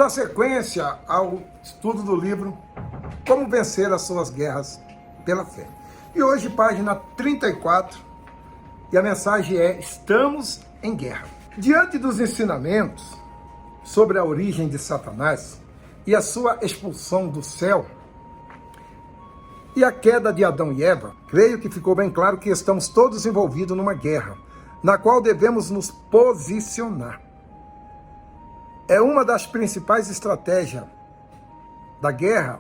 dar sequência ao estudo do livro Como Vencer as Suas Guerras pela Fé. E hoje, página 34, e a mensagem é: estamos em guerra. Diante dos ensinamentos sobre a origem de Satanás e a sua expulsão do céu e a queda de Adão e Eva, creio que ficou bem claro que estamos todos envolvidos numa guerra, na qual devemos nos posicionar. É uma das principais estratégias da guerra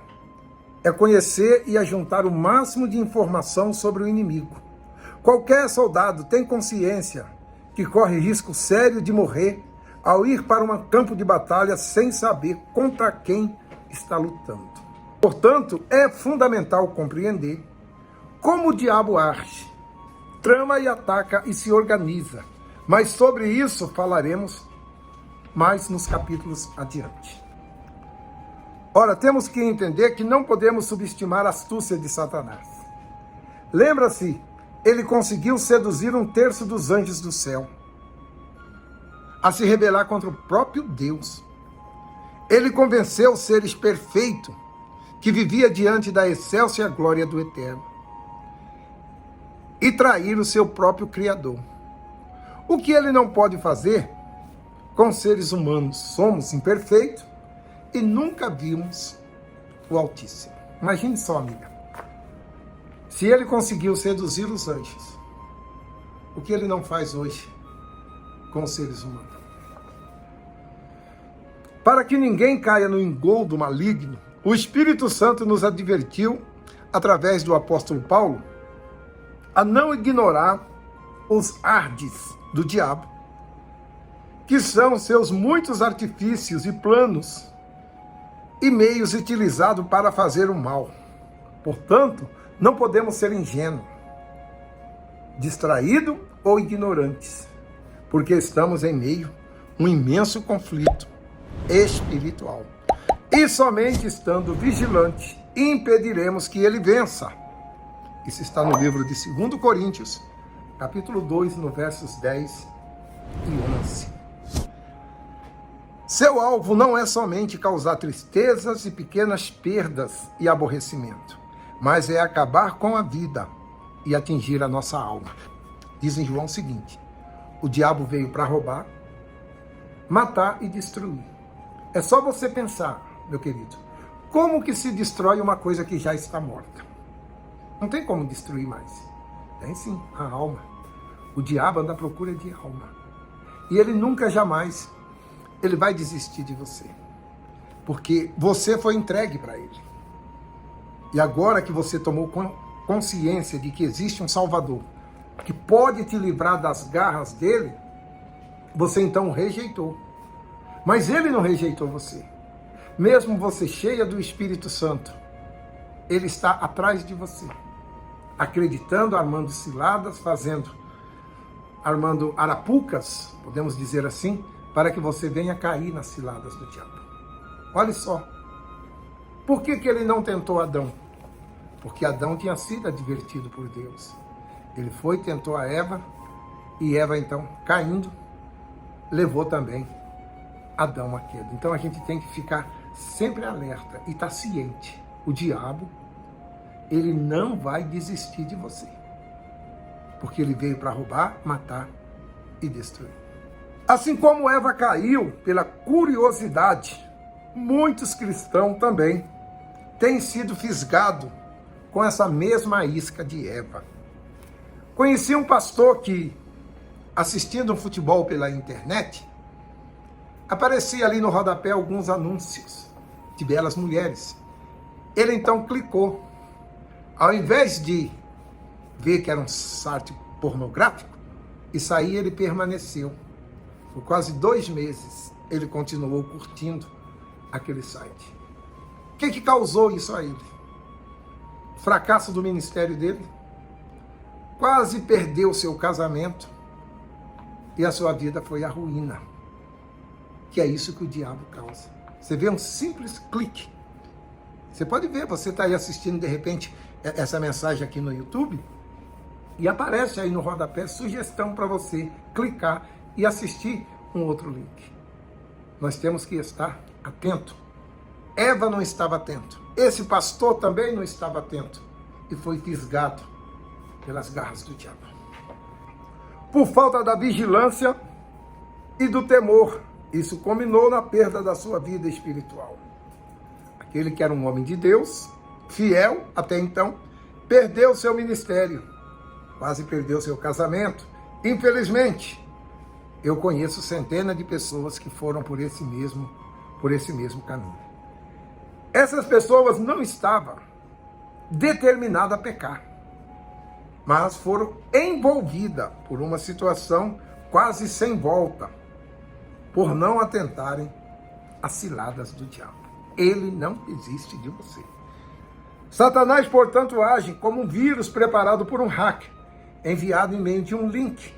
é conhecer e ajuntar o máximo de informação sobre o inimigo. Qualquer soldado tem consciência que corre risco sério de morrer ao ir para um campo de batalha sem saber contra quem está lutando. Portanto, é fundamental compreender como o diabo age, trama e ataca e se organiza. Mas sobre isso falaremos mais nos capítulos adiante. Ora, temos que entender que não podemos subestimar a astúcia de Satanás. Lembra-se, ele conseguiu seduzir 1/3 dos anjos do céu a se rebelar contra o próprio Deus. Ele convenceu seres perfeitos que vivia diante da excelsa glória do Eterno e trair o seu próprio Criador. O que ele não pode fazer com seres humanos? Somos imperfeitos e nunca vimos o Altíssimo. Imagine só, amiga. Se ele conseguiu seduzir os anjos, o que ele não faz hoje com os seres humanos? Para que ninguém caia no engodo maligno, o Espírito Santo nos advertiu, através do apóstolo Paulo, a não ignorar os ardes do diabo, que são seus muitos artifícios e planos e meios utilizados para fazer o mal. Portanto, não podemos ser ingênuos, distraídos ou ignorantes, porque estamos em meio a um imenso conflito espiritual. E somente estando vigilantes, impediremos que ele vença. Isso está no livro de 2 Coríntios, capítulo 2, no versos 10 e 11. Seu alvo não é somente causar tristezas e pequenas perdas e aborrecimento, mas é acabar com a vida e atingir a nossa alma. Diz em João o seguinte: o diabo veio para roubar, matar e destruir. É só você pensar, meu querido, como que se destrói uma coisa que já está morta? Não tem como destruir mais. Tem sim, a alma. O diabo anda à procura de alma. E ele nunca, jamais, ele vai desistir de você. Porque você foi entregue para ele. E agora que você tomou consciência de que existe um Salvador, que pode te livrar das garras dele, você então o rejeitou. Mas ele não rejeitou você. Mesmo você cheia do Espírito Santo, ele está atrás de você, acreditando, armando ciladas, armando arapucas, podemos dizer assim, para que você venha cair nas ciladas do diabo. Olha só, por que ele não tentou Adão? Porque Adão tinha sido advertido por Deus. Ele foi, tentou a Eva, e Eva então, caindo, levou também Adão à queda. Então a gente tem que ficar sempre alerta e estar ciente. O diabo, ele não vai desistir de você, porque ele veio para roubar, matar e destruir. Assim como Eva caiu pela curiosidade, muitos cristãos também têm sido fisgados com essa mesma isca de Eva. Conheci um pastor que, assistindo um futebol pela internet, aparecia ali no rodapé alguns anúncios de belas mulheres. Ele então clicou. Ao invés de ver que era um site pornográfico e sair, ele permaneceu. Por quase 2 meses, ele continuou curtindo aquele site. O que causou isso a ele? Fracasso do ministério dele, quase perdeu seu casamento e a sua vida foi a ruína. Que é isso que o diabo causa. Você vê um simples clique. Você pode ver, você está aí assistindo de repente essa mensagem aqui no YouTube e aparece aí no rodapé sugestão para você clicar e assistir um outro link. nós temos que estar atento. Eva não estava atento. Esse pastor também não estava atento. E foi fisgado pelas garras do diabo. Por falta da vigilância e do temor, isso culminou na perda da sua vida espiritual. Aquele que era um homem de Deus, fiel até então, perdeu seu ministério, quase perdeu seu casamento. Infelizmente, eu conheço centenas de pessoas que foram por esse mesmo caminho. Essas pessoas não estavam determinadas a pecar, mas foram envolvidas por uma situação quase sem volta, por não atentarem às ciladas do diabo. Ele não desiste de você. Satanás, portanto, age como um vírus preparado por um hacker, enviado em meio de um link,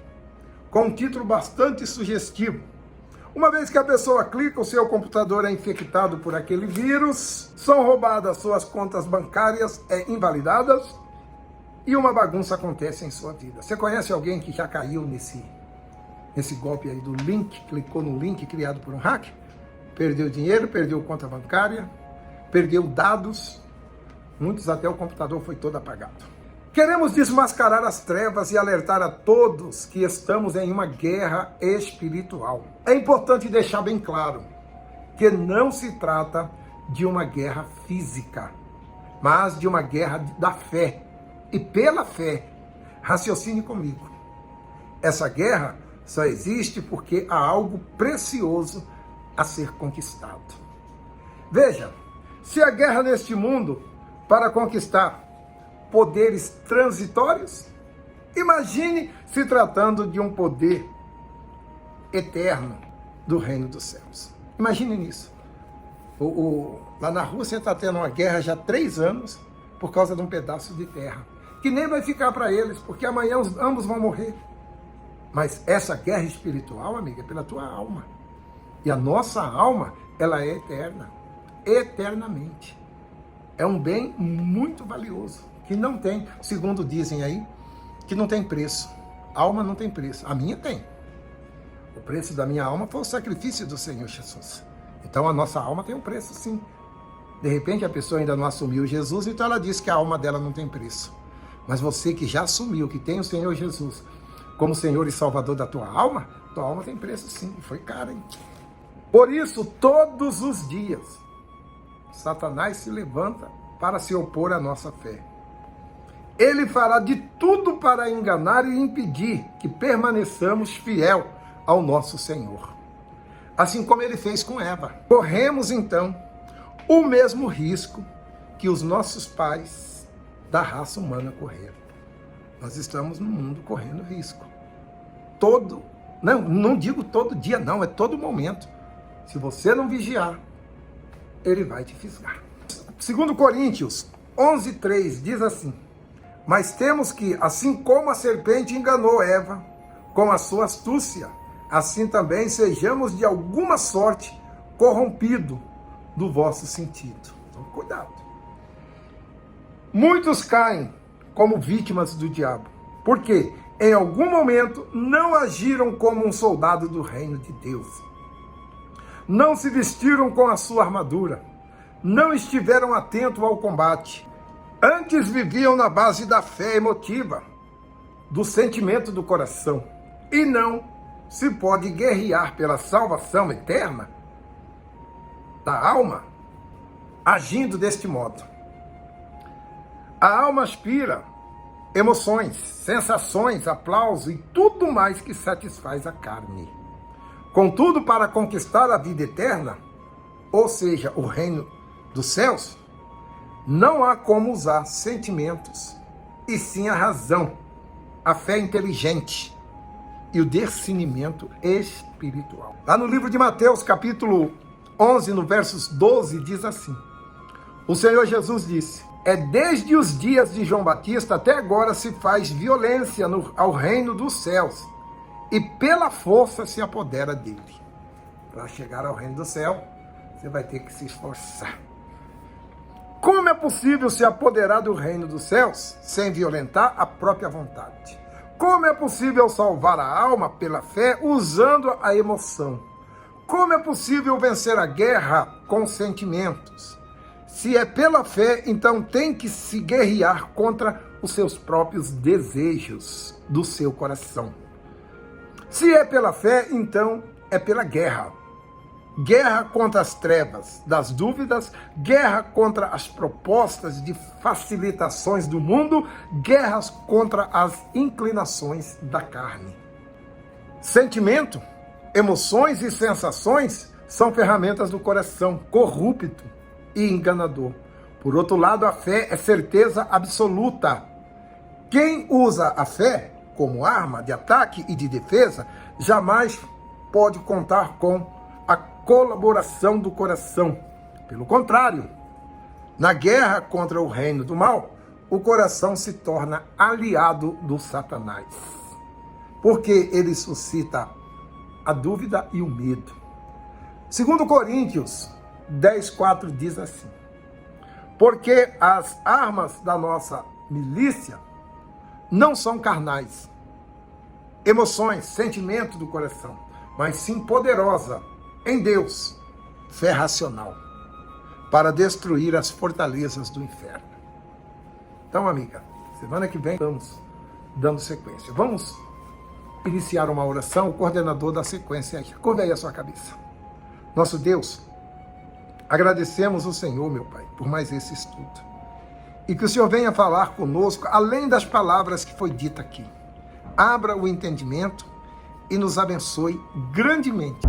com um título bastante sugestivo. Uma vez que a pessoa clica, o seu computador é infectado por aquele vírus, são roubadas suas contas bancárias, invalidadas, e uma bagunça acontece em sua vida. Você conhece alguém que já caiu nesse golpe aí do link, clicou no link criado por um hacker? Perdeu dinheiro, perdeu conta bancária, perdeu dados, muitos até o computador foi todo apagado. Queremos desmascarar as trevas e alertar a todos que estamos em uma guerra espiritual. É importante deixar bem claro que não se trata de uma guerra física, mas de uma guerra da fé. E pela fé, raciocine comigo. Essa guerra só existe porque há algo precioso a ser conquistado. Veja, se a guerra neste mundo para conquistar poderes transitórios, imagine se tratando de um poder eterno do reino dos céus. Imagine nisso. Lá na Rússia está tendo uma guerra já há 3 anos por causa de um pedaço de terra, que nem vai ficar para eles, porque amanhã ambos vão morrer. Mas essa guerra espiritual, amiga, é pela tua alma. E a nossa alma, ela é eterna, eternamente. É um bem muito valioso, que não tem, segundo dizem aí, que não tem preço. A alma não tem preço, a minha tem. O preço da minha alma foi o sacrifício do Senhor Jesus. Então a nossa alma tem um preço, sim. De repente a pessoa ainda não assumiu Jesus, então ela diz que a alma dela não tem preço. Mas você que já assumiu, que tem o Senhor Jesus como Senhor e Salvador da tua alma tem preço sim, e foi caro, hein? Por isso, todos os dias, Satanás se levanta para se opor à nossa fé. Ele fará de tudo para enganar e impedir que permaneçamos fiel ao nosso Senhor. Assim como ele fez com Eva. Corremos, então, o mesmo risco que os nossos pais da raça humana correram. Nós estamos no mundo correndo risco. Não digo todo dia, não, é todo momento. Se você não vigiar, ele vai te fisgar. 2 Coríntios 11:3 diz assim: mas temos que, assim como a serpente enganou Eva com a sua astúcia, assim também sejamos de alguma sorte corrompidos do vosso sentido. Então, cuidado. Muitos caem como vítimas do diabo, porque em algum momento não agiram como um soldado do reino de Deus. Não se vestiram com a sua armadura, não estiveram atentos ao combate. Antes viviam na base da fé emotiva, do sentimento do coração. E não se pode guerrear pela salvação eterna da alma agindo deste modo. A alma aspira emoções, sensações, aplauso e tudo mais que satisfaz a carne. Contudo, para conquistar a vida eterna, ou seja, o reino dos céus, não há como usar sentimentos, e sim a razão, a fé inteligente e o discernimento espiritual. Lá no livro de Mateus, capítulo 11, no versos 12, diz assim: o Senhor Jesus disse: é desde os dias de João Batista até agora se faz violência ao reino dos céus, e pela força se apodera dele. Para chegar ao reino do céu, você vai ter que se esforçar. Como é possível se apoderar do reino dos céus sem violentar a própria vontade? Como é possível salvar a alma pela fé usando a emoção? Como é possível vencer a guerra com sentimentos? Se é pela fé, então tem que se guerrear contra os seus próprios desejos do seu coração. Se é pela fé, então é pela guerra. Guerra contra as trevas das dúvidas, guerra contra as propostas de facilitações do mundo, guerras contra as inclinações da carne. Sentimento, emoções e sensações são ferramentas do coração corrupto e enganador. Por outro lado, a fé é certeza absoluta. Quem usa a fé como arma de ataque e de defesa jamais pode contar com a colaboração do coração. Pelo contrário, na guerra contra o reino do mal, o coração se torna aliado do Satanás, porque ele suscita a dúvida e o medo. Segundo Coríntios 10:4 diz assim: porque as armas da nossa milícia não são carnais, emoções, sentimento do coração, mas sim poderosa em Deus, fé racional, para destruir as fortalezas do inferno. Então, amiga, semana que vem estamos dando sequência. Vamos iniciar uma oração, o coordenador da sequência aí. Curva aí a sua cabeça. Nosso Deus, agradecemos o Senhor, meu Pai, por mais esse estudo. E que o Senhor venha falar conosco, além das palavras que foi dita aqui. Abra o entendimento e nos abençoe grandemente.